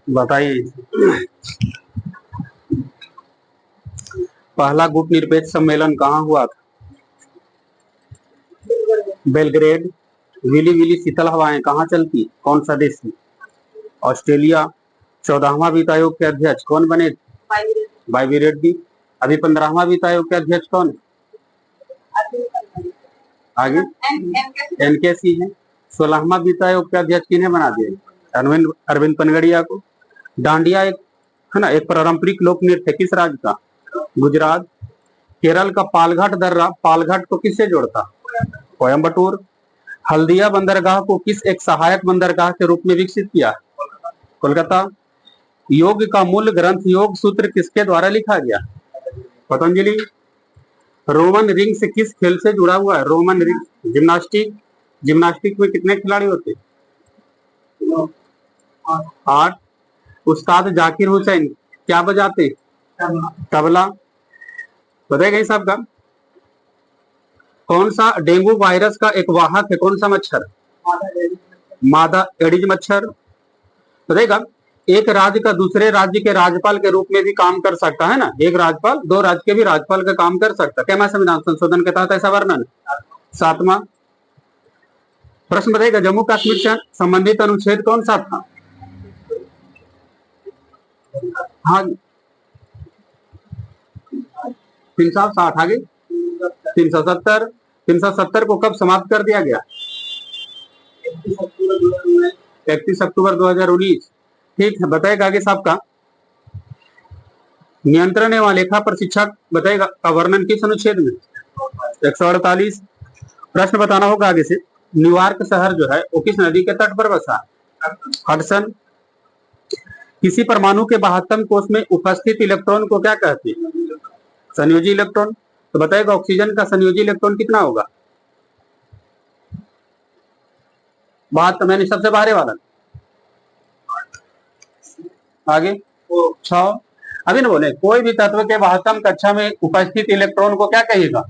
बताइए, पहला गुट निरपेक्ष सम्मेलन कहाँ हुआ था? बेलग्रेड। विली विली शीतल हवाएं कहाँ चलती? कौन सा देश में? ऑस्ट्रेलिया। 14वां वित्त आयोग के अध्यक्ष कौन बने? वाईवी रेड्डी। अभी 15वां वित्त आयोग के अध्यक्ष कौन है? आगे एनके सिंह है। 16वां वित्त आयोग के अध्यक्ष किन्हें बना दिया? अरविंद पनगड़िया को। डांडिया एक है ना, एक पारंपरिक लोक नृत्य किस राज्य का? गुजरात। केरल का पालघाट दर्रा पालघाट को किससे जोड़ता? कोयम्बटूर। हल्दिया बंदरगाह को किस एक सहायक बंदरगाह के रूप में विकसित किया? कोलकाता। योग का मूल ग्रंथ योग सूत्र किसके द्वारा लिखा गया? पतंजलि। रोमन रिंग्स किस खेल से जुड़ा हुआ है? Roman rings gymnastic. जिम्नास्टिक में कितने खिलाड़ी होते? 8। उस्ताद जाकिर हुसैन क्या बजाते? तबला। बताइएगा इस साहब का। कौन सा डेंगू वायरस का एक वाहक है? कौन सा मच्छर? मादा एडिज मच्छर। बताइएगा, एक राज्य का दूसरे राज्य के राज्यपाल के रूप में भी काम कर सकता है ना? एक राज्यपाल दो राज्य के भी राज्यपाल का काम कर सकता है। क्या संविधान संशोधन के तहत ऐसा वर्णन? 7वां प्रश्न बताइएगा, जम्मू कश्मीर से संबंधित अनुच्छेद कौन सा था? हाँ 360। आगे 370। 370 को कब समाप्त कर दिया गया? 31 अक्टूबर 2019। ठीक है, बताएगा आगे साहब का। नियंत्रण एवं लेखा प्रशिक्षक बताएगा का वर्णन किस अनुच्छेद में? 148। प्रश्न बताना होगा आगे से। न्यूयॉर्क शहर जो है वो किस नदी के तट पर बसा? हडसन। किसी परमाणु के 72 कोष में उपस्थित इलेक्ट्रॉन को क्या कहते हैं? संयोजी इलेक्ट्रॉन। तो बताएगा ऑक्सीजन का संयोजी इलेक्ट्रॉन कितना होगा? बात तो मैंने सबसे बाहरी वाला। आगे 6। अभी ना बोले, कोई भी तत्व के 72 कक्षा में उपस्थित इलेक्ट्रॉन को क्या कहिएगा?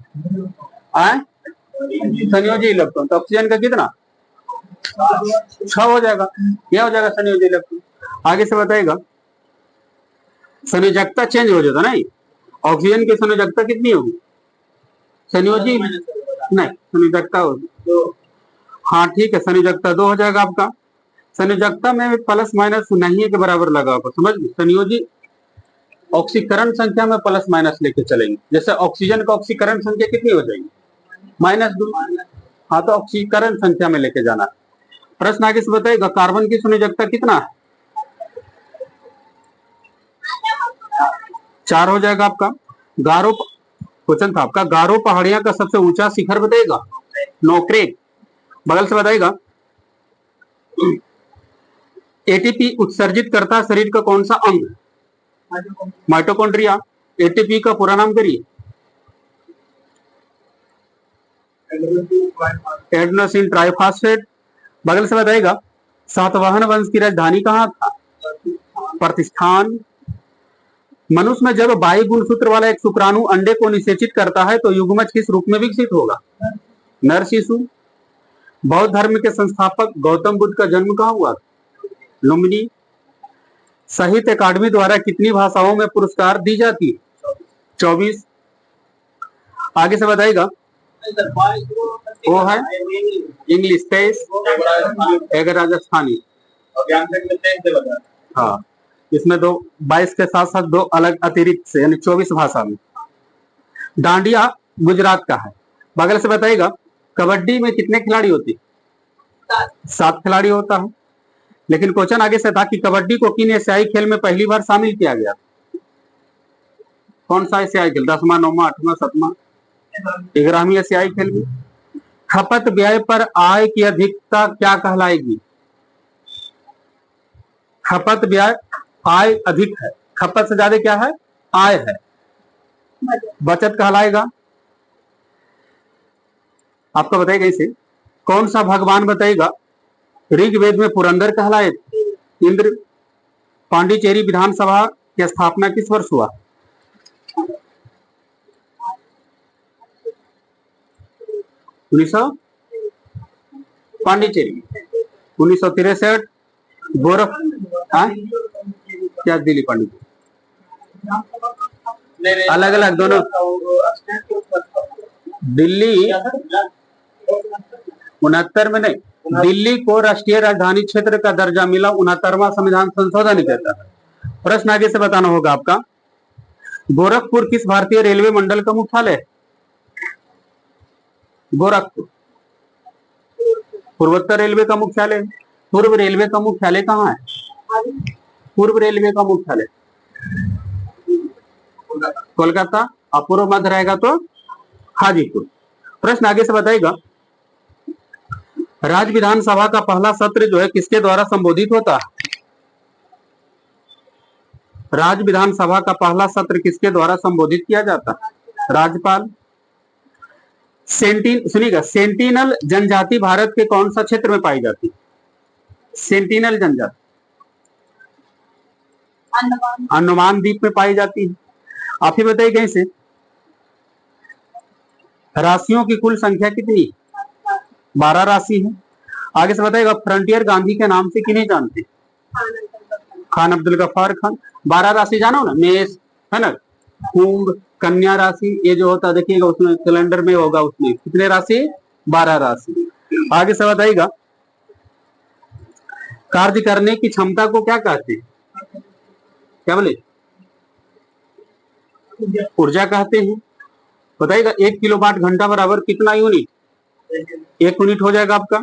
संयोजी इलेक्ट्रॉन। तो ऑक्सीजन का कितना? 6 हो जाएगा। क्या हो जाएगा? संयोजी इलेक्ट्रॉन। आगे से बताएगा, संयोजकता चेंज हो जाता नहीं। ऑक्सीजन की संयोजकता कितनी होगी? संयोजी नहीं, संयोजकता होगी। हाँ ठीक है, संयोजकता 2 हो जाएगा आपका। संयोजकता में प्लस माइनस नहीं है के बराबर लगा आपको, समझ गए? संयोजी ऑक्सीकरण संख्या में प्लस माइनस लेके चलेंगे। जैसे ऑक्सीजन का ऑक्सीकरण संख्या कितनी हो जाएगी? -2। हाँ तो ऑक्सीकरण संख्या में लेके जाना। प्रश्न आगे से बताएगा, कार्बन की संयोजकता कितना है? 4 हो जाएगा आपका। गारो क्वेश्चन था आपका, गारो पहाड़ियां का सबसे ऊंचा शिखर बताएगा? नोक्रेक। बगल से बताएगा, एटीपी उत्सर्जित करता शरीर का कौन सा अंग? माइटोकॉन्ड्रिया। एटीपी का पूरा नाम करिए। Adenosine triphosphate. बगल से बताएगा, सातवाहन वंश की राजधानी कहाँ था? प्रतिष्ठान। मनुष्य में जब बाई गुणसूत्र वाला एक शुक्राणु अंडे को निषेचित करता है तो युग्मज किस रूप में विकसित होगा? नर शिशु। बौद्ध धर्म के संस्थापक गौतम बुद्ध का जन्म कहाँ हुआ? लुम्बिनी। साहित्य अकादमी द्वारा कितनी भाषाओं में पुरस्कार दी जाती है? 24। आगे से बताएगा, वो है इंग्लिश 23, एक राजस्थानी। हाँ, इसमें दो 22 के साथ साथ दो अलग अतिरिक्त से, यानी 24 भाषा में। डांडिया गुजरात का है। बगल से बताइएगा, कबड्डी में कितने खिलाड़ी होते? 7 खिलाड़ी होता है। लेकिन क्वेश्चन आगे से था कि कबड्डी को किन एशियाई खेल में पहली बार शामिल किया गया? कौन सा एशियाई खेल? 10वां, 9वां, 8वां, 7वां? 11वीं एशियाई खेल में। खपत व्यय पर आय की अधिकता क्या कहलाएगी? खपत व्यय आय अधिक है, खपत से ज्यादा क्या है? आय है, बचत कहलाएगा। आपको बताइएगा इसे, कौन सा भगवान बताइएगा ऋग्वेद में पुरंदर कहलाए? इंद्र। पांडिचेरी विधानसभा की स्थापना किस वर्ष हुआ? पांडिचेरी 1963। गोरख क्या? दिल्ली पांडिचेरी अलग अलग दोनों। दिल्ली 69 में नहीं, दिल्ली को राष्ट्रीय राजधानी क्षेत्र का दर्जा मिला 69वां संविधान संशोधन कहता है। प्रश्न आगे से बताना होगा आपका, गोरखपुर किस भारतीय रेलवे मंडल का मुख्यालय है? गोरखपुर पूर्वोत्तर रेलवे का मुख्यालय। पूर्व रेलवे का मुख्यालय कहाँ है? पूर्व रेलवे का मुख्यालय कोलकाता, और पूर्व मध्य रहेगा तो हाजीपुर। प्रश्न आगे से बताइएगा, राज्य विधानसभा का पहला सत्र जो है किसके द्वारा संबोधित होता है? राज्य विधानसभा का पहला सत्र किसके द्वारा संबोधित किया जाता है? राज्यपाल। सुनिएगा, सेंटिनल जनजाति भारत के कौन सा क्षेत्र में पाई जाती है? सेंटिनल जनजाति अंडमान द्वीप में पाई जाती है। आप ही बताइए कैसे, राशियों की कुल संख्या कितनी? 12 राशि है। आगे से बताइएगा, फ्रंटियर गांधी के नाम से किन्हें जानते? खान अब्दुल गफ्फार खान। 12 राशि जानो ना, मेष है ना, कुंभ, कन्या राशि, ये जो होता है देखिएगा उसमें कैलेंडर में होगा, उसमें कितने राशि? 12 राशि। आगे से बताइएगा, कार्य करने की क्षमता को क्या कहते हैं? क्या बोले? ऊर्जा कहते हैं। बताइएगा, 1 किलोवाट घंटा बराबर कितना यूनिट? 1 यूनिट हो जाएगा आपका।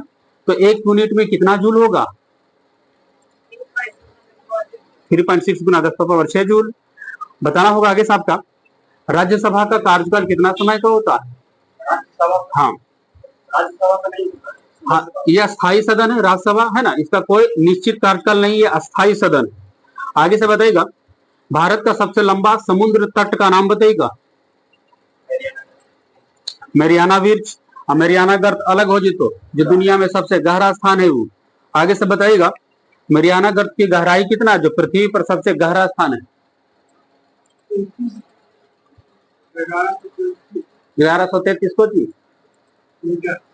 तो 1 यूनिट में कितना जूल होगा? 3.6 गुना 10⁻6 जूल। बताना होगा आगे से आपका, राज्यसभा का कार्यकाल कितना समय का होता है? हाँ, हाँ, यह अस्थायी सदन है, राज्यसभा है ना, इसका कोई निश्चित कार्यकाल नहीं है, अस्थायी सदन। आगे से बताइएगा, भारत का सबसे लंबा समुद्र तट का नाम बताइएगा। Mariana bridge. मैरियाना गर्त अलग हो जी, तो जो दुनिया में सबसे गहरा स्थान है वो। आगे से बताइएगा, मैरियाना गर्त की गहराई कितना है, जो पृथ्वी पर सबसे गहरा स्थान है? 1133 को जी।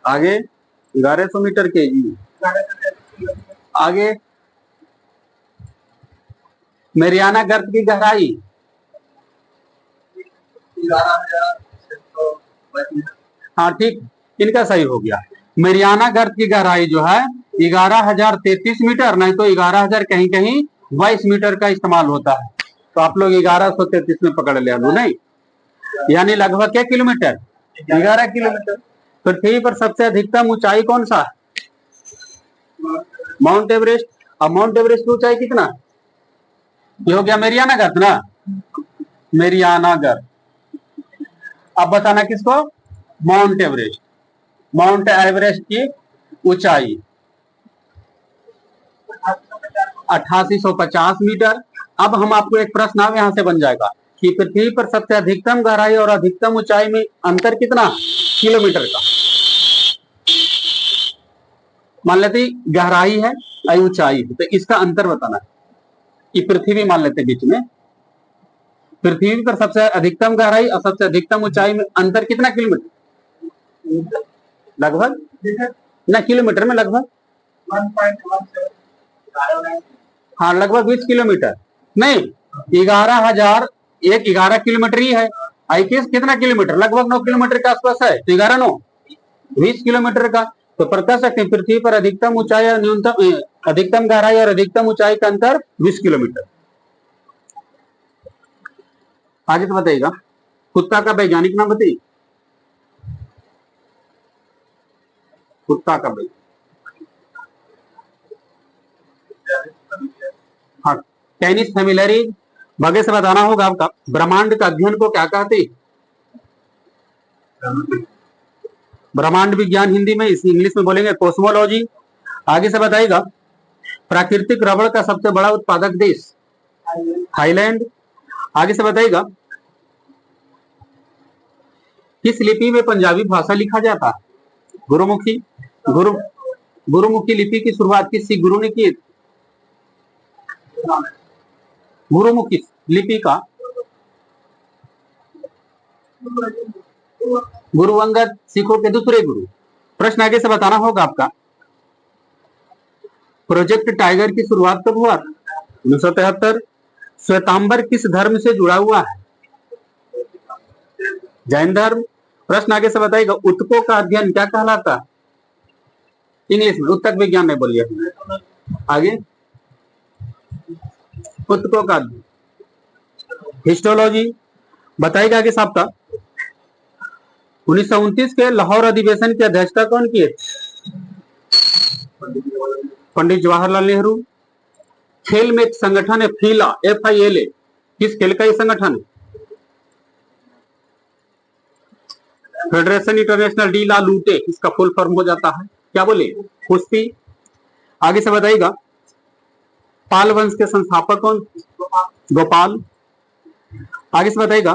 आगे 1100 मीटर के जी। आगे मैरियाना गर्त की गहराई 11,600। हाँ ठीक, इनका सही हो गया। मैरियाना गर्त की गहराई जो है 11,033 मीटर, नहीं तो 11,000 कहीं कहीं 22 मीटर का इस्तेमाल होता है, तो आप लोग 1133 में पकड़ लिया नहीं, यानी लगभग क्या किलोमीटर? 11 किलोमीटर। पृथ्वी पर सबसे अधिकतम ऊंचाई कौन सा है? Mount Everest. अब माउंट एवरेस्ट की ऊंचाई कितना? ये हो गया मैरियाना गर्त ना, मैरियाना गर्त। अब बताना किसको? Mount Everest. माउंट एवरेस्ट की ऊंचाई 8850 मीटर। अब हम आपको एक प्रश्न अब यहां से बन जाएगा कि पृथ्वी पर सबसे अधिकतम गहराई और अधिकतम ऊंचाई में अंतर कितना किलोमीटर का? मान लेते गहराई है और ऊंचाई है, तो इसका अंतर बताना है कि पृथ्वी मान लेते बीच में, पृथ्वी पर सबसे अधिकतम गहराई और सबसे अधिकतम ऊंचाई में अंतर कितना किलोमीटर? लगभग ना, किलोमीटर में लगभग 1.17। हाँ, लगभग 20 किलोमीटर नहीं, 11,000। एक 11 किलोमीटर ही है, आई कितना किलोमीटर? लगभग 9 किलोमीटर के आसपास है, तो 11 9 20 किलोमीटर का। तो पर कह सकते हैं पृथ्वी पर अधिकतम ऊंचाई और न्यूनतम अधिकतम गहराई और अधिकतम ऊंचाई का अंतर 20 किलोमीटर। आगे तो बताइएगा, कुत्ता का वैज्ञानिक नाम बताइए। कुत्ता का वैज्ञानिक, हाँ, टेनिस फैमिलरी। बगे से बताना होगा आपका। ब्रह्मांड का अध्ययन को क्या कहते हैं? ब्रह्मांड विज्ञान हिंदी में, इस इंग्लिश में बोलेंगे कोस्मोलॉजी। आगे से बताइएगा, प्राकृतिक रबड़ का सबसे बड़ा उत्पादक देश? थाईलैंड। आगे से बताइएगा, किस लिपि में पंजाबी भाषा लिखा जाता है? गुरुमुखी। गुरु गुरुमुखी लिपि की शुरुआत किस सिख गुरु ने की? गुरुमुखी लिपि का गुरु अंगद, सिखों के दूसरे गुरु। प्रश्न आगे से बताना होगा आपका, प्रोजेक्ट टाइगर की शुरुआत कब हुआ था? 1973। श्वेतांबर किस धर्म से जुड़ा हुआ है? जैन धर्म। प्रश्न आगे से बताइएगा, उत्तकों का अध्ययन क्या कहलाता है? इंग्लिश में उत्तक विज्ञान में बोलिए। आगे, उत्तकों का अध्ययन हिस्टोलॉजी। बताइएगा आगे साहब का, 1929 के लाहौर अधिवेशन की अध्यक्षता कौन की? पंडित जवाहरलाल नेहरू। खेल में एक संगठन है फीला, FILA, किस खेल का ये संगठन है? फेडरेशन इंटरनेशनल डी ला लूटे, इसका फुल फॉर्म हो जाता है, क्या बोले? कुश्ती। आगे से बताइएगा, पाल वंश के संस्थापक कौन? गोपाल। आगे से बताइएगा,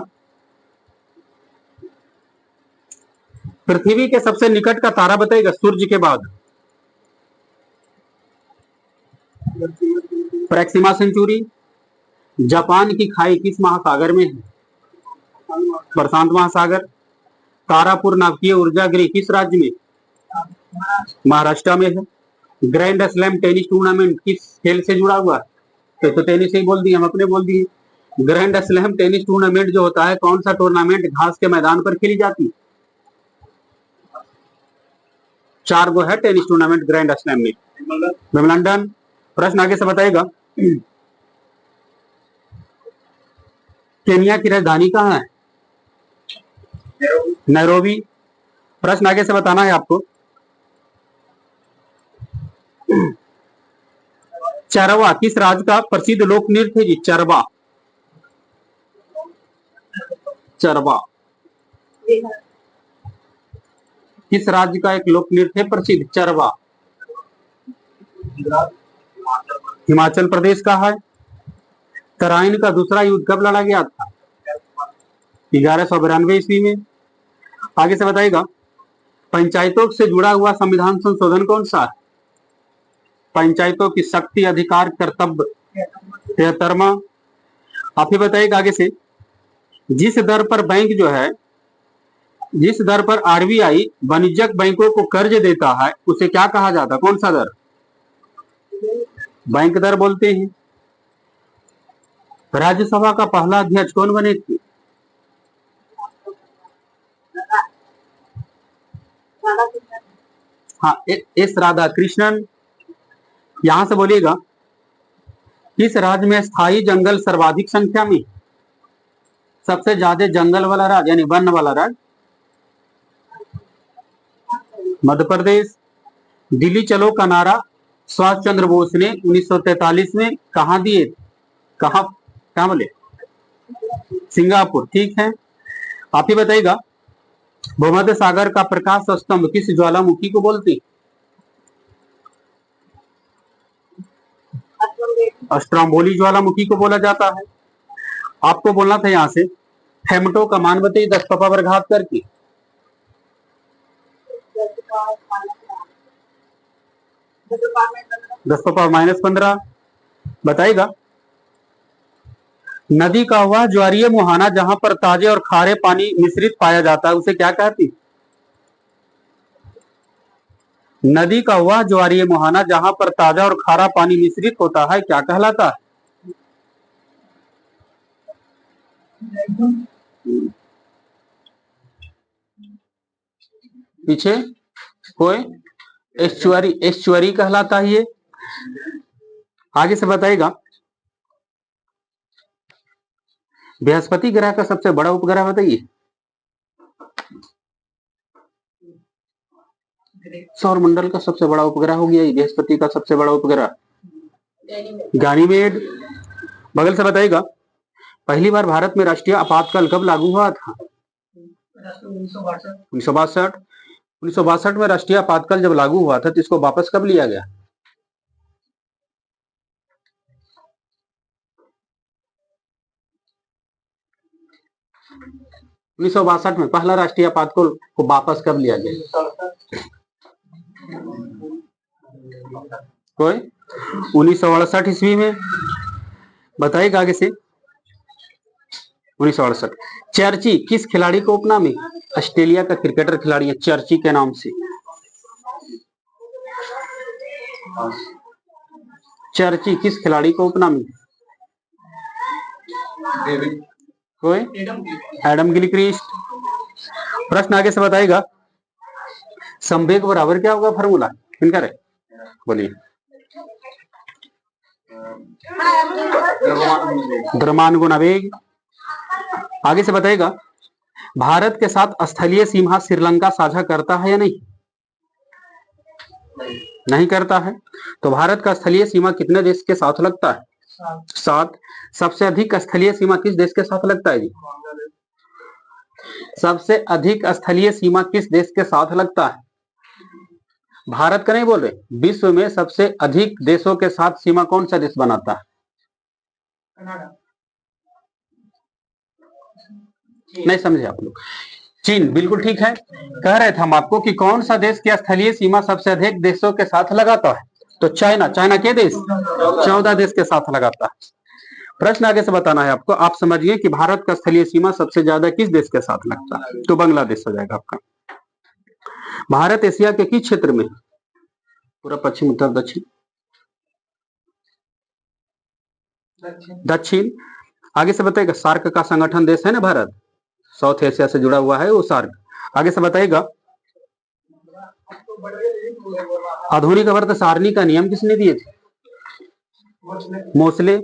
पृथ्वी के सबसे निकट का तारा बताइएगा सूर्य के बाद। प्रैक्सिमा सेंचुरी। जापान की खाई किस महासागर में है? प्रशांत महासागर। तारापुर नाभिकीय ऊर्जा गृह किस राज्य में? महाराष्ट्र में है। ग्रैंड स्लैम टेनिस टूर्नामेंट किस खेल से जुड़ा हुआ है? तो टेनिस ही बोल दिए, हम अपने बोल दिए। ग्रैंड स्लैम टेनिस टूर्नामेंट जो होता है, कौन सा टूर्नामेंट घास के मैदान पर खेली जाती है? 4 गो है टेनिस टूर्नामेंट ग्रैंड स्लैम में। विंबलडन। प्रश्न आगे से बताएगा, केनिया की राजधानी कहाँ है? नैरोबी। प्रश्न आगे से बताना है आपको, चरवा किस राज्य का प्रसिद्ध लोक नृत्य है जी? चरवा। चरवा किस राज्य का एक लोक नृत्य है प्रसिद्ध? चरवा हिमाचल प्रदेश का है। तराइन का दूसरा युद्ध कब लड़ा गया था? 1192 ईस्वी में। आगे से बताइएगा, पंचायतों से जुड़ा हुआ संविधान संशोधन कौन सा है? पंचायतों की शक्ति, अधिकार, कर्तव्य, 73वां। आप ही बताइएगा आगे से, जिस दर पर बैंक जो है, जिस दर पर RBI वाणिज्यिक बैंकों को कर्ज देता है, उसे क्या कहा जाता है? कौन सा दर? बैंक दर बोलते हैं। राज्यसभा का पहला अध्यक्ष कौन बने थे? हाँ, एस राधाकृष्णन। यहां से बोलिएगा, किस राज्य में स्थायी जंगल सर्वाधिक संख्या में? सबसे ज्यादा जंगल वाला राज्य यानी वन वाला राज्य? मध्य प्रदेश। दिल्ली चलो का नारा सुभाष चंद्र बोस ने 1943 में कहा दिए? कहा, क्या बोले? सिंगापुर। ठीक है। आप ही बताइएगा, भूमध्य सागर का प्रकाश स्तंभ किस ज्वालामुखी को बोलते? अस्ट्रोम्बोली ज्वालामुखी को बोला जाता है। आपको बोलना था यहां से, हेमटो का मान बताइए 10 पापा वर्ग घात करके। 10 पापा -15। बताइएगा, नदी का वह ज्वारीय मुहाना जहां पर ताजे और खारे पानी मिश्रित पाया जाता है, उसे क्या कहती? नदी का वह ज्वारीय मुहाना जहां पर ताजा और खारा पानी मिश्रित होता है, क्या कहलाता है? पीछे कोई एस्चुअरी, एस्चुअरी कहलाता है ये। आगे से बताइएगा, बृहस्पति ग्रह का सबसे बड़ा उपग्रह बताइए। सौरमंडल का सबसे बड़ा उपग्रह हो गया बृहस्पति का सबसे बड़ा उपग्रह गानीमेड। बगल से बताइएगा, पहली बार भारत में राष्ट्रीय आपातकाल कब लागू हुआ था? 1962। 1962 में राष्ट्रीय आपातकाल जब लागू हुआ था तो इसको वापस कब लिया गया? 1962 में पहला राष्ट्रीय आपातकाल को वापस कब लिया गया? कोई 1968 ईस्वी में। बताइएगा आगे से, 1968। चर्ची किस खिलाड़ी को उपनाम है? ऑस्ट्रेलिया का क्रिकेटर खिलाड़ी है चर्ची के नाम से। चर्ची किस खिलाड़ी को उपनाम है? कोई एडम गिलक्रिस्ट। प्रश्न आगे से बताइएगा, संवेग बराबर क्या होगा फॉर्मूला किनका है? बोलिए। द्रव्यमान गुना वेग। आगे से बताइएगा, भारत के साथ स्थलीय सीमा श्रीलंका साझा करता है या नहीं? नहीं करता है। तो भारत का स्थलीय सीमा कितने देश के साथ लगता है? 7। सबसे अधिक स्थलीय सीमा किस देश के साथ लगता है जी? सबसे अधिक स्थलीय सीमा किस देश के साथ लगता है? भारत का नहीं बोल रहे, विश्व में सबसे अधिक देशों के साथ सीमा कौन सा देश बनाता है? नहीं समझे आप लोग? चीन, बिल्कुल ठीक है। कह रहे थे हम आपको कि कौन सा देश की स्थलीय सीमा सबसे अधिक देशों के साथ लगाता है? तो चाइना। चाइना के देश 14 देश के साथ लगाता है। प्रश्न आगे से बताना है आपको। आप समझिए कि भारत का स्थलीय सीमा सबसे ज्यादा किस देश के साथ लगता है? तो बांग्लादेश हो जाएगा आपका। भारत एशिया के किस क्षेत्र में? पूरा पश्चिम, उत्तर, दक्षिण। दक्षिण। आगे से बताइएगा, सार्क का संगठन देश है ना भारत, साउथ एशिया से जुड़ा हुआ है वो सार्क। आगे से बताइएगा, आधुनिक वर्त सारणी का नियम किसने दिए थे? मोसले।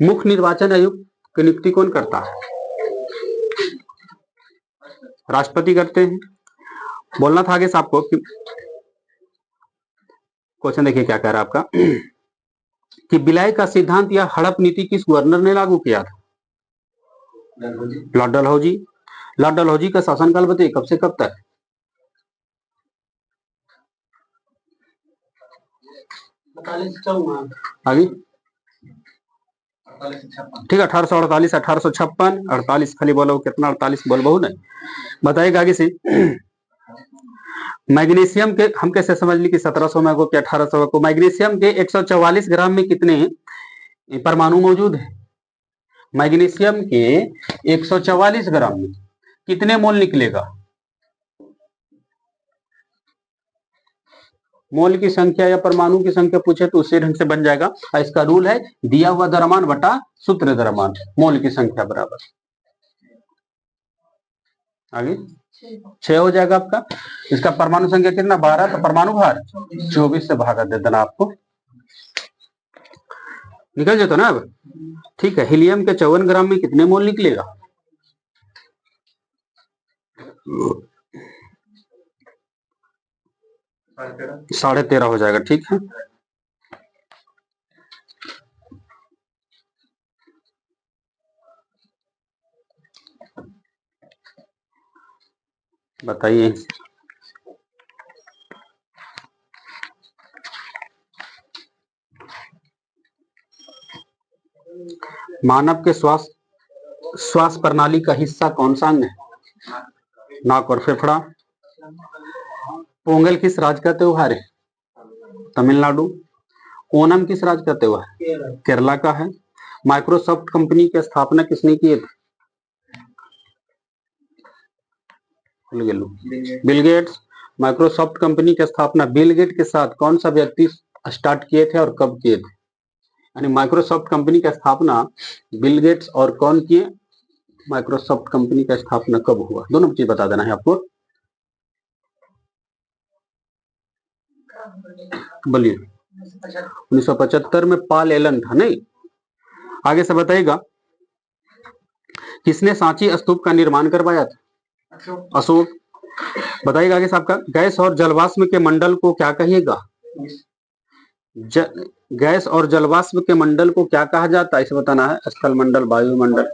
मुख्य निर्वाचन आयुक्त की नियुक्ति कौन करता है? राष्ट्रपति करते हैं। बोलना था आगे से आपको कि क्वेश्चन देखिए क्या कह रहा है आपका कि विलय का सिद्धांत या हड़प नीति किस गवर्नर ने लागू किया था? लॉर्ड डलहौजी। लॉर्ड डलहौजी का शासनकाल बताइए कब से कब तक? आगे ठीक है, 1848, 1856, 48 खाली बोलो कितना? 48 बोल बहु नहीं। बताइएगा आगे से, मैग्नीशियम के हम कैसे समझ ली कि 1700 में को कि 1800 को? मैग्नीशियम के 144 ग्राम में कितने परमाणु मौजूद है? मैग्नीशियम के 144 ग्राम में कितने मोल निकलेगा? मोल की संख्या या परमाणु की संख्या पूछे तो उसी ढंग से बन जाएगा। इसका रूल है दिया हुआ द्रव्यमान बटा सूत्र द्रव्यमान, मोल की संख्या बराबर। आगे 6 हो जाएगा आपका। इसका परमाणु संख्या कितना? 12। तो परमाणु भार 24 से भागा दे देना आपको, निकल जाता ना अब। ठीक है, हीलियम के 54 ग्राम में कितने मोल निकलेगा? 13.5 हो जाएगा। ठीक है, बताइए। मानव के श्वास प्रणाली का हिस्सा कौन सा अंग है? नाक और फेफड़ा। पोंगल किस राज्य का त्योहार है? तमिलनाडु। ओनम किस राज्य का त्योहार? केरला का है। माइक्रोसॉफ्ट कंपनी की स्थापना किसने की थी? Bill Gates. माइक्रोसॉफ्ट कंपनी की स्थापना बिल गेट के साथ कौन सा व्यक्ति स्टार्ट किए थे और कब किए थे? यानी माइक्रोसॉफ्ट कंपनी की स्थापना बिल गेट्स और कौन किए? माइक्रोसॉफ्ट कंपनी का स्थापना कब हुआ? दोनों चीज बता देना है आपको। बोलिए 1975 में पाल एलन था, नहीं? आगे से बताइएगा, किसने सांची स्तूप का निर्माण करवाया था? अशोक। बताइएगा आगे से आपका, गैस और जलवाष्प के मंडल को क्या कहिएगा? गैस और जलवाष्प के मंडल को क्या कहा जाता है, इसे बताना है। स्थल मंडल, वायुमंडल।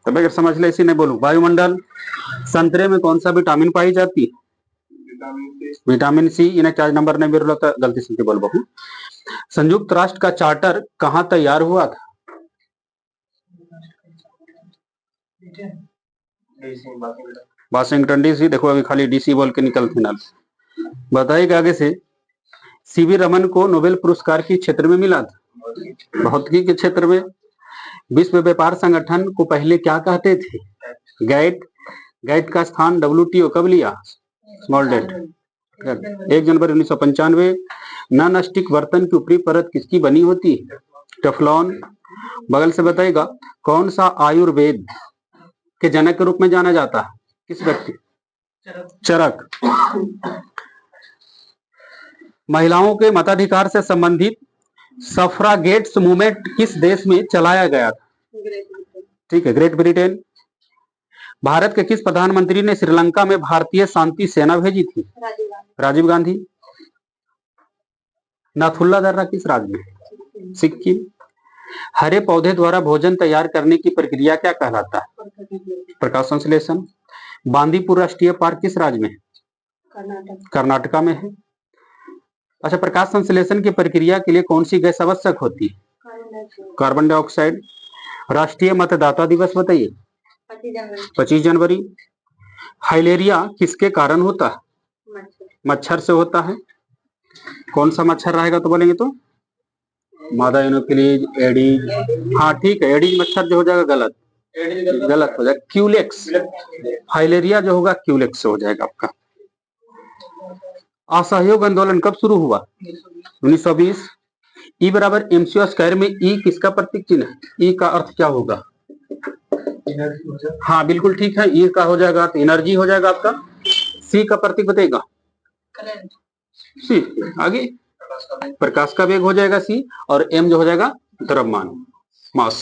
तब अगर समझ ले, इसी नहीं बोलूं, वायुमंडल। संतरे में कौन सा विटामिन पाई जाती है? Vitamin C. इन्हें 4 नंबर नहीं मेरे लगता, गलती से बोल बहु। संयुक्त राष्ट्र का चार्टर कहां तैयार हुआ था? Washington DC. देखो अभी खाली डीसी बोल के निकलते ना। बताइएगा आगे से, सीवी रमन को नोबेल पुरस्कार किस क्षेत्र में मिला था? भौतिकी के क्षेत्र में। विश्व व्यापार संगठन को पहले क्या कहते थे? गैट। गैट का स्थान WTO कब लिया? स्मॉल डेट 1 जनवरी 1995। नॉन स्टिक बर्तन की ऊपरी परत किसकी बनी होती है? टेफलॉन। बगल से बताइएगा, कौन सा आयुर्वेद के जनक के रूप में जाना जाता है? किस व्यक्ति? चरक। महिलाओं के मताधिकार से संबंधित सफ्रागेट्स मूवमेंट किस देश में चलाया गया था? ठीक है, ग्रेट ब्रिटेन। भारत के किस प्रधानमंत्री ने श्रीलंका में भारतीय शांति सेना भेजी थी? राजीव गांधी। नाथुल्ला दर्रा किस राज्य में? सिक्किम। हरे पौधे द्वारा भोजन तैयार करने की प्रक्रिया क्या कहलाता है? प्रकाश संश्लेषण। बांदीपुर राष्ट्रीय पार्क किस राज्य में? कर्नाटका में है। अच्छा, प्रकाश संश्लेषण की प्रक्रिया के लिए कौन सी गैस आवश्यक होती है? Carbon dioxide. राष्ट्रीय मतदाता दिवस बताइए। 25 जनवरी। फाइलेरिया किसके कारण होता है? मच्छर से होता है। कौन सा मच्छर रहेगा तो बोलेंगे तो? मादा एनोफिलीज, एडीज। हाँ ठीक है, एडीज मच्छर जो हो जाएगा गलत, गलत हो जाएगा, क्यूलेक्स। फाइलेरिया जो होगा क्यूलेक्स से हो जाएगा आपका। असहयोग आंदोलन कब शुरू हुआ? 1920। ई बराबर एमसीओ स्क्वायर में ई किसका प्रतीक चिन्ह है? ई का अर्थ क्या होगा? हाँ बिल्कुल ठीक है, ई का हो जाएगा तो एनर्जी हो जाएगा आपका। सी का प्रतीक बताइएगा। सी। आगे प्रकाश का वेग हो जाएगा सी, और एम जो हो जाएगा द्रव्यमान, मास,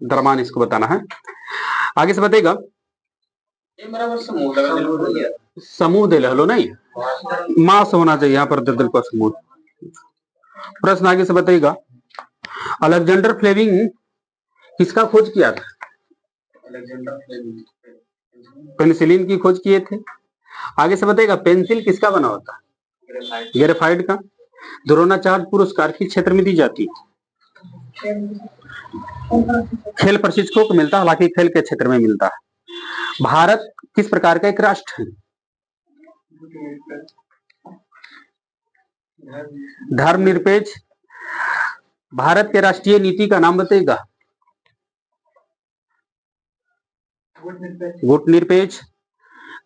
द्रव्यमान इसको बताना है। आगे से बताइएगा, समूह दे लो नहीं, मास होना चाहिए यहाँ पर, दल का समूह। प्रश्न आगे से बताइएगा, अलेक्जेंडर फ्लेमिंग किसका खोज किया था? पेनिसिलिन की खोज किए थे। आगे से बताइएगा, पेंसिल किसका बना होता है? ग्रेफाइट का। द्रोणाचार्य पुरस्कार किस क्षेत्र में दी जाती है? खेल प्रशिक्षकों को मिलता है, हालांकि खेल के क्षेत्र में मिलता है। भारत किस प्रकार का एक राष्ट्र है? धर्मनिरपेक्ष। भारत के राष्ट्रीय नीति का नाम बताइएगा। गुट निरपेक्ष।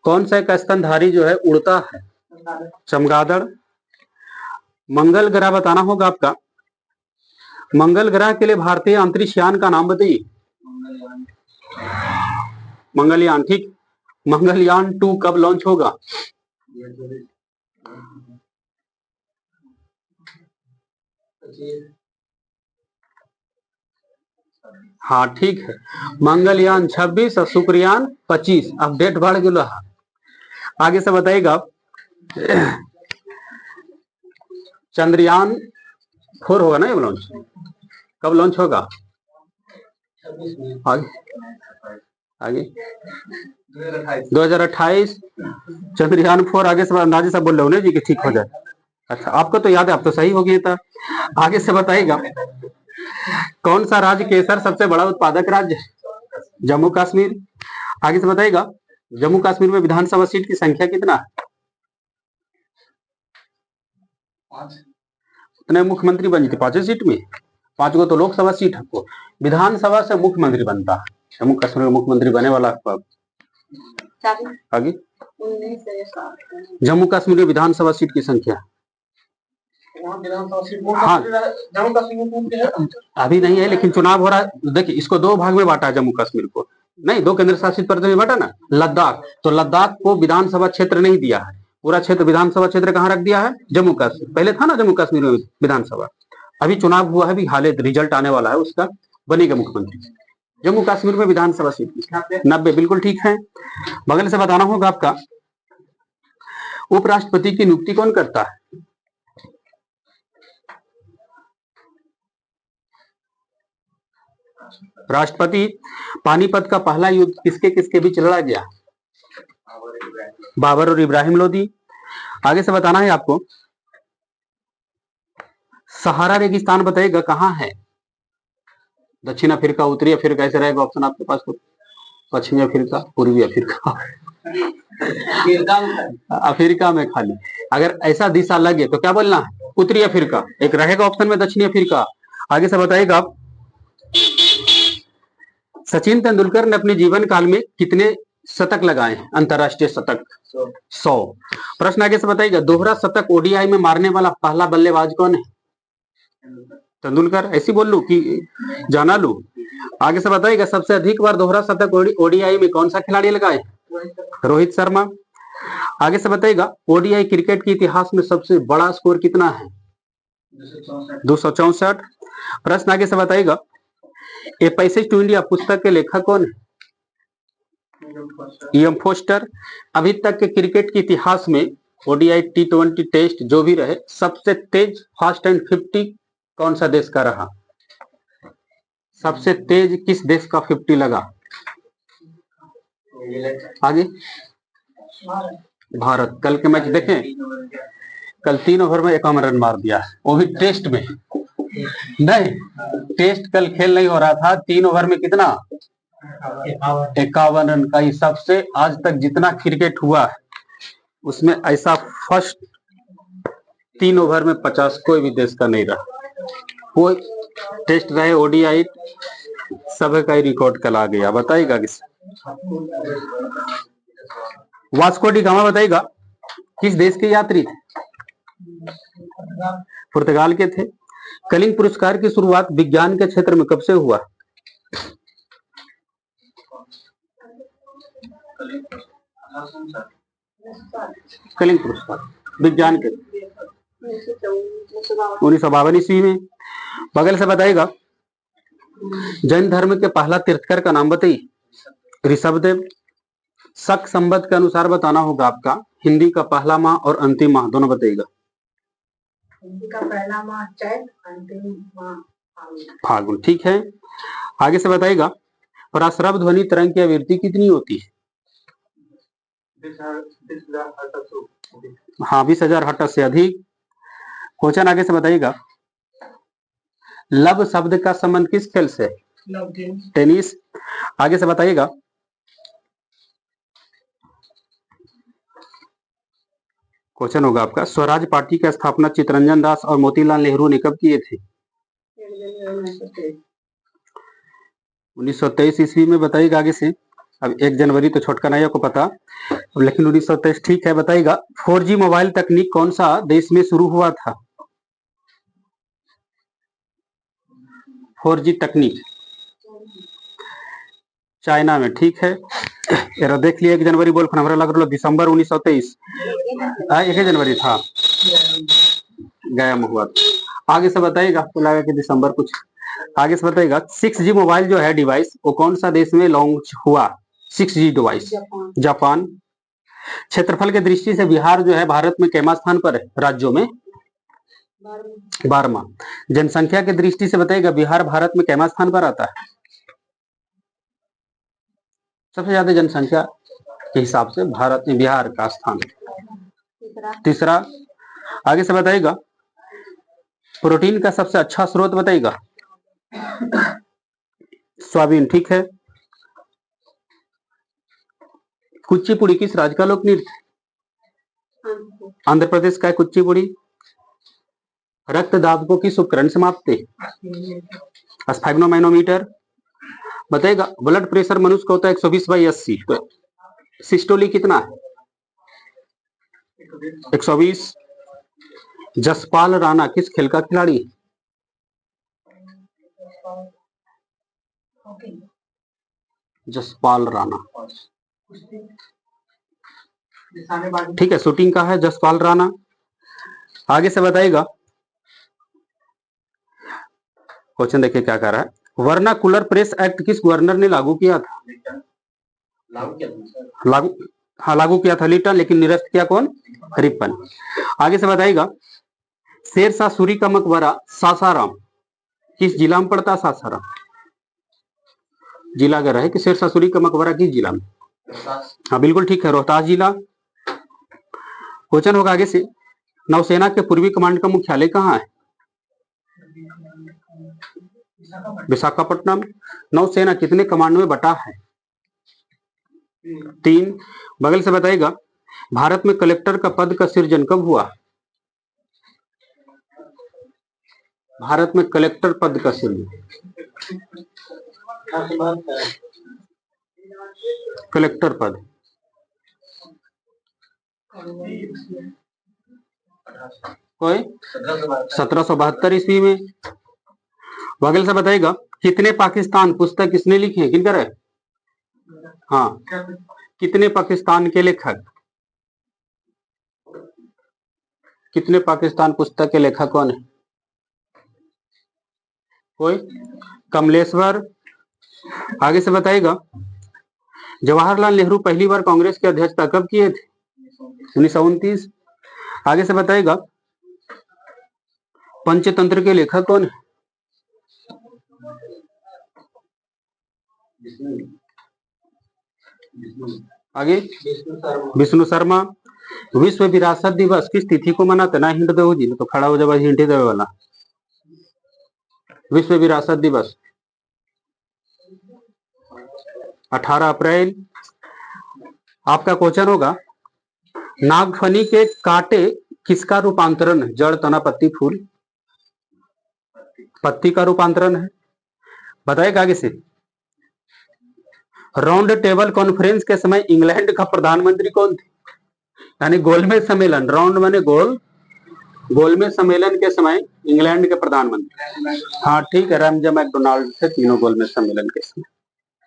कौन सा एक स्तनधारी जो है उड़ता है? चमगादड़। मंगल ग्रह बताना होगा आपका। मंगल ग्रह के लिए भारतीय अंतरिक्ष यान का नाम बताइए। मंगलयान। ठीक। मंगलयान 2 कब लॉन्च होगा? हाँ ठीक है, मंगलयान 26 और शुक्रयान 25। अपडेट बढ़ गया। आगे से बताइएगा, चंद्रयान 4 होगा ना ये लॉन्च, कब लॉन्च होगा? आगे आगे 2028 चंद्रयान 4। आगे से अंदाजे से बोल रहे हो ना जी कि ठीक हो जाए। अच्छा, आपको तो याद है, आप तो सही हो गया था। आगे से बताइएगा, कौन सा राज्य केसर सबसे बड़ा उत्पादक राज्य है? जम्मू कश्मीर। आगे से बताइएगा, जम्मू कश्मीर में विधानसभा सीट की संख्या कितना है? 5। उतने मुख्यमंत्री बनी थी 5 सीट में। 5 को तो लोकसभा सीट है, विधानसभा से मुख्यमंत्री बनता है। जम्मू कश्मीर में मुख्यमंत्री बने वाला है। आगे जम्मू कश्मीर में विधानसभा सीट की संख्या, हाँ अभी नहीं है, लेकिन चुनाव हो रहा है। देखिए, इसको 2 भाग में बांटा है जम्मू कश्मीर को, नहीं 2 केंद्र शासित प्रदेश में बांटा ना। लद्दाख, तो लद्दाख को विधानसभा क्षेत्र नहीं दिया है, पूरा क्षेत्र विधानसभा क्षेत्र कहाँ रख दिया है? जम्मू कश्मीर। पहले था ना जम्मू कश्मीर में विधानसभा, अभी चुनाव हुआ है, अभी हाल रिजल्ट आने वाला है, उसका बनेगा मुख्यमंत्री। जम्मू कश्मीर में विधानसभा सीट 90, बिल्कुल ठीक है। बगल से बताना होगा आपका, उपराष्ट्रपति की नियुक्ति कौन करता है? राष्ट्रपति। पानीपत का पहला युद्ध किसके किसके बीच लड़ा गया? बाबर और इब्राहिम लोदी। आगे से बताना है आपको, सहारा रेगिस्तान बताइएगा कहाँ है? दक्षिण अफ्रीका, उत्तरी अफ्रीका, ऐसे रहेगा ऑप्शन आपके पास। तो पश्चिमी अफ्रीका, पूर्वी अफ्रीका, अफ्रीका में खाली। अगर ऐसा दिशा लगे तो क्या बोलना है? उत्तरी अफ्रीका। एक रहेगा ऑप्शन में दक्षिणी अफ्रीका। आगे से बताइएगा आप, सचिन तेंदुलकर ने अपने जीवन काल में कितने शतक लगाए? अंतरराष्ट्रीय शतक 100। प्रश्न आगे से बताइएगा, दोहरा शतक ओडीआई में मारने वाला पहला बल्लेबाज कौन है? तेंदुलकर। ऐसी बोल लू कि जाना लू? आगे से बताइएगा, सबसे अधिक बार दोहरा शतक ओडीआई में कौन सा खिलाड़ी लगाए? रोहित शर्मा। आगे से बताइएगा, ओडीआई क्रिकेट के इतिहास में सबसे बड़ा स्कोर कितना है? 264। प्रश्न आगे से बताइएगा, ए पैसेज टू इंडिया पुस्तक के लेखक कौन है? EM Forster. अभी तक के क्रिकेट के इतिहास में ओडीआई, टी20 टेस्ट जो भी रहे, सबसे तेज फास्ट एंड 50 कौन सा देश का रहा? सबसे तेज किस देश का 50 लगा? आगे, भारत। कल के मैच देखें, कल 3 ओवर में 51 रन मार दिया, वो भी टेस्ट में। नहीं, टेस्ट कल खेल नहीं हो रहा था, 3 ओवर में कितना? 51 रन का। ही सबसे आज तक जितना क्रिकेट हुआ है उसमें ऐसा फर्स्ट 3 ओवर में 50 कोई भी देश का नहीं रहा। कोई टेस्ट रहे, ओडीआई, सब का ही रिकॉर्ड कल आ गया। बताइएगा किस? वास्को डी गामा बताइएगा किस देश के यात्री थे? पुर्तगाल के थे। कलिंग पुरस्कार की शुरुआत विज्ञान के क्षेत्र में कब से हुआ? कलिंग पुरस्कार विज्ञान के 1952 ईस्वी में। बगल से बताइएगा, जैन धर्म के पहला तीर्थकर का नाम बताइए। ऋषभदेव। शक संबत के अनुसार बताना होगा आपका, हिंदी का पहला माह और अंतिम माह दोनों बताइएगा। हिंदी का पहला माह चैत, अंतिम माह फाल्गुन। ठीक है। आगे से बताइएगा, पराश्रव ध्वनि तरंग की आवृत्ति कितनी होती है? हाँ, 20,000 हर्ट्ज से अधिक। क्वेश्चन आगे से बताइएगा, लब शब्द का संबंध किस खेल से? टेनिस। आगे से बताइएगा, क्वेश्चन होगा आपका, स्वराज पार्टी की स्थापना चित्तरंजन दास और मोतीलाल नेहरू ने कब किए थे? 1923 ईस्वी में। बताइएगा आगे से। अब 1 जनवरी तो छोटका नहीं को पता, लेकिन 1923 ठीक है। बताइएगा, 4G मोबाइल तकनीक कौन सा देश में शुरू हुआ था? 4G तकनीक चाइना में। ठीक है, एरो देख लिया। 1 जनवरी बोल हमारा लग रहा दिसंबर 1923, 1 जनवरी था, गया में हुआ था। आगे से बताइएगा, आपको लगा कि दिसंबर कुछ। आगे से बताइएगा, 6G मोबाइल जो है डिवाइस, वो कौन सा देश में लॉन्च हुआ? 6G device Japan. क्षेत्रफल के दृष्टि से बिहार जो है भारत में कैमा स्थान पर है? राज्यों में 12वां। जनसंख्या के दृष्टि से बताइएगा, बिहार भारत में कैमा स्थान पर आता है? सबसे ज्यादा जनसंख्या के हिसाब से भारत में बिहार का स्थान तीसरा। आगे से बताइएगा, प्रोटीन का सबसे अच्छा स्रोत बताइएगा। सोयाबीन। ठीक है। कुचिपुड़ी किस राज्य का लोक नृत्य? आंध्र प्रदेश का है कुचिपुड़ी। रक्त दाब को किस उपकरण से मापते? स्फैग्नोमैनोमीटर। बताइएगा, ब्लड प्रेशर मनुष्य का होता है 120/80, तो सिस्टोली कितना है? 120। जसपाल राणा किस खेल का खिलाड़ी है? जसपाल राणा ठीक है, शूटिंग का है जसपाल राणा। आगे से बताइएगा, क्वेश्चन देखिए क्या कह रहा है। वर्नाकुलर प्रेस एक्ट किस गवर्नर ने लागू किया था? लागू हाँ लागू किया था लिटन, लेकिन निरस्त किया कौन? रिपन। आगे से बताइएगा, शेरशाह सूरी का मकबरा सासाराम किस जिला में पड़ता है? सासाराम जिला अगर है कि शेरशाह सूरी का मकबरा किस जिला में? हाँ बिल्कुल ठीक है, रोहतास जिला। क्वेश्चन होगा आगे से, नौसेना के पूर्वी कमांड का मुख्यालय कहाँ है? विशाखापट्टनम। नौसेना कितने कमांड में बटा है? 3। बगल से बताइएगा, भारत में कलेक्टर का पद का सृजन कब हुआ? भारत में कलेक्टर पद का सृजन, कलेक्टर पद कोई 1772 ईस्वी में। बगल से बताइएगा, कितने पाकिस्तान पुस्तक किसने लिखी है? किनकर है? हाँ, कितने पाकिस्तान के लेखक? कितने पाकिस्तान पुस्तक के लेखक कौन है? कोई? कमलेश्वर। आगे से बताइएगा, जवाहरलाल नेहरू पहली बार कांग्रेस की अध्यक्षता कब किए थे? 1929। आगे से बताइएगा, पंचतंत्र के लेखक कौन है? आगे विष्णु शर्मा। विश्व विरासत दिवस किस तिथि को मनाते? ना हिंट दो जी, तो खड़ा हो जाए हिंट देवे वाला। विश्व विरासत दिवस 18 अप्रैल। आपका क्वेश्चन होगा, नागफनी के कांटे किसका रूपांतरण है? जड़, तना, पत्ती, फूल? पत्ती का रूपांतरण है। बताएगा आगे से, राउंड टेबल कॉन्फ्रेंस के समय इंग्लैंड का प्रधानमंत्री कौन थे? यानी गोलमेज सम्मेलन, राउंड माने गोल, गोलमेज सम्मेलन के समय इंग्लैंड के प्रधानमंत्री, हाँ ठीक है, रैमजे मैकडोनाल्ड थे तीनों गोलमेज सम्मेलन के समय।